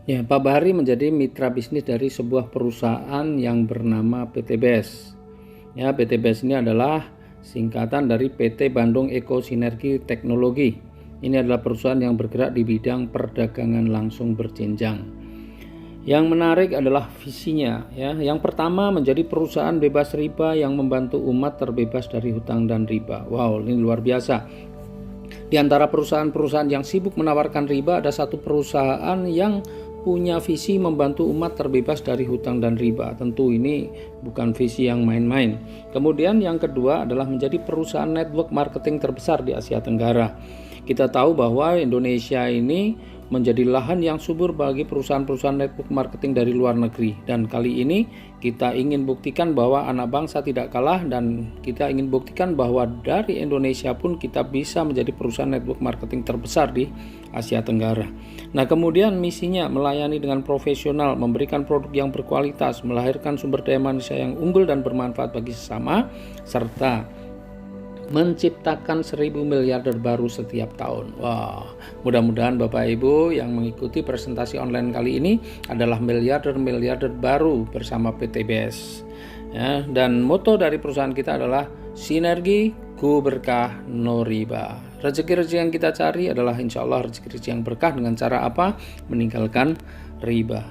Ya, Pak Bahari menjadi mitra bisnis dari sebuah perusahaan yang bernama PT BES. Ya, PT BES ini adalah singkatan dari PT Bandung Eko Sinergi Teknologi. Ini adalah perusahaan yang bergerak di bidang perdagangan langsung berjenjang. Yang menarik adalah visinya, ya. Yang pertama, menjadi perusahaan bebas riba yang membantu umat terbebas dari hutang dan riba. Wow, ini luar biasa. Di antara perusahaan-perusahaan yang sibuk menawarkan riba, ada satu perusahaan yang punya visi membantu umat terbebas dari hutang dan riba. Tentu ini bukan visi yang main-main. Kemudian yang kedua adalah menjadi perusahaan network marketing terbesar di Asia Tenggara. Kita tahu bahwa Indonesia ini menjadi lahan yang subur bagi perusahaan-perusahaan network marketing dari luar negeri. Dan kali ini kita ingin buktikan bahwa anak bangsa tidak kalah, dan kita ingin buktikan bahwa dari Indonesia pun kita bisa menjadi perusahaan network marketing terbesar di Asia Tenggara. Nah, kemudian misinya melayani dengan profesional, memberikan produk yang berkualitas, melahirkan sumber daya manusia yang unggul dan bermanfaat bagi sesama, serta menciptakan 1000 miliarder baru setiap tahun. Wah, mudah-mudahan Bapak Ibu yang mengikuti presentasi online kali ini adalah miliarder baru bersama PT BES. Ya, dan moto dari perusahaan kita adalah sinergi, ku berkah, no riba. Rezeki-rezeki yang kita cari adalah insya Allah rezeki-rezeki yang berkah dengan cara apa? Meninggalkan riba.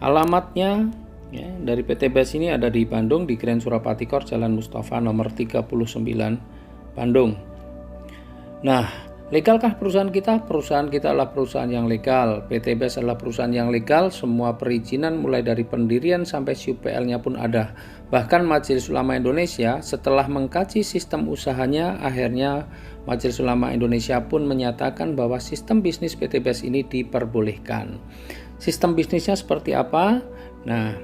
Alamatnya ya, dari PT BES ini ada di Bandung, di Grand Surapati Court, Jalan Mustafa nomor 39, Bandung. Nah, legalkah perusahaan kita? Perusahaan kita adalah perusahaan yang legal. PT BES adalah perusahaan yang legal. Semua perizinan mulai dari pendirian sampai SUPL-nya pun ada. Bahkan Majelis Ulama Indonesia setelah mengkaji sistem usahanya, akhirnya Majelis Ulama Indonesia pun menyatakan bahwa sistem bisnis PT BES ini diperbolehkan. Sistem bisnisnya seperti apa? Nah,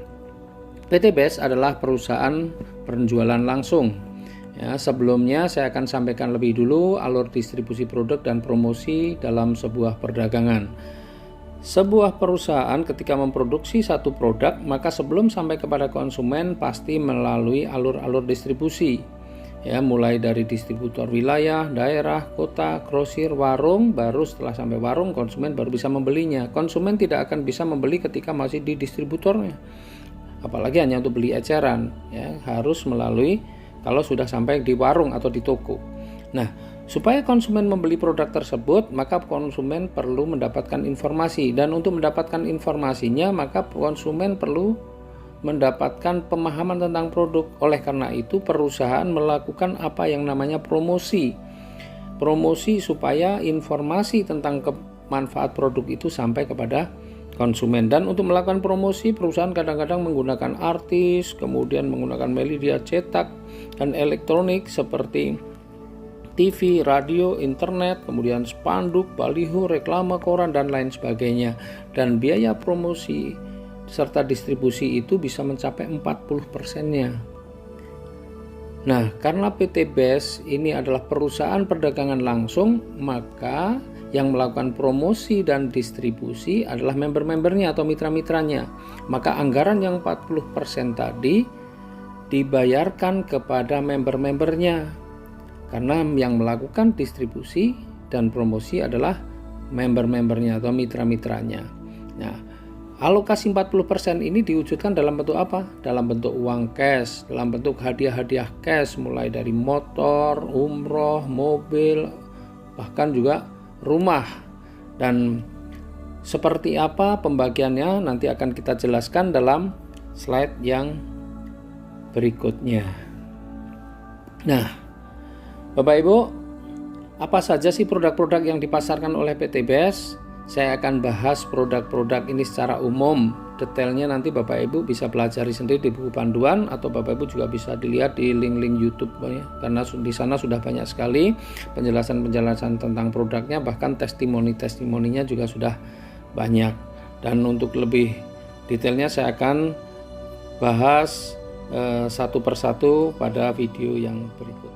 PT BES adalah perusahaan penjualan langsung. Ya, sebelumnya saya akan sampaikan lebih dulu alur distribusi produk dan promosi dalam sebuah perdagangan. Sebuah perusahaan ketika memproduksi satu produk, maka sebelum sampai kepada konsumen pasti melalui alur-alur distribusi. Ya, mulai dari distributor wilayah, daerah, kota, grosir, warung, baru setelah sampai warung konsumen baru bisa membelinya. Konsumen tidak akan bisa membeli ketika masih di distributornya. Apalagi hanya untuk beli eceran, ya, harus melalui kalau sudah sampai di warung atau di toko. Nah, supaya konsumen membeli produk tersebut, maka konsumen perlu mendapatkan informasi. Dan untuk mendapatkan informasinya, maka konsumen perlu mendapatkan pemahaman tentang produk. Oleh karena itu, perusahaan melakukan apa yang namanya promosi. Promosi supaya informasi tentang manfaat produk itu sampai kepada konsumen. Dan untuk melakukan promosi, perusahaan kadang-kadang menggunakan artis, kemudian menggunakan media cetak dan elektronik seperti TV, radio, internet, kemudian spanduk, baliho, reklame, koran, dan lain sebagainya. Dan biaya promosi serta distribusi itu bisa mencapai 40%-nya. Nah, karena PT BES ini adalah perusahaan perdagangan langsung, maka yang melakukan promosi dan distribusi adalah member-membernya atau mitra-mitranya. Maka anggaran yang 40% tadi dibayarkan kepada member-membernya. Karena yang melakukan distribusi dan promosi adalah member-membernya atau mitra-mitranya. Nah, alokasi 40% ini diwujudkan dalam bentuk apa? Dalam bentuk uang cash, dalam bentuk hadiah-hadiah cash, mulai dari motor, umroh, mobil, bahkan juga rumah. Dan seperti apa pembagiannya nanti akan kita jelaskan dalam slide yang berikutnya. Nah, Bapak Ibu, apa saja sih produk-produk yang dipasarkan oleh PT BES? Saya akan bahas produk-produk ini secara umum. Detailnya nanti Bapak Ibu bisa pelajari sendiri di buku panduan, atau Bapak Ibu juga bisa dilihat di link-link YouTube ya. Karena di sana sudah banyak sekali penjelasan-penjelasan tentang produknya, bahkan testimoni-testimoninya juga sudah banyak. Dan untuk lebih detailnya saya akan bahas satu persatu pada video yang berikut.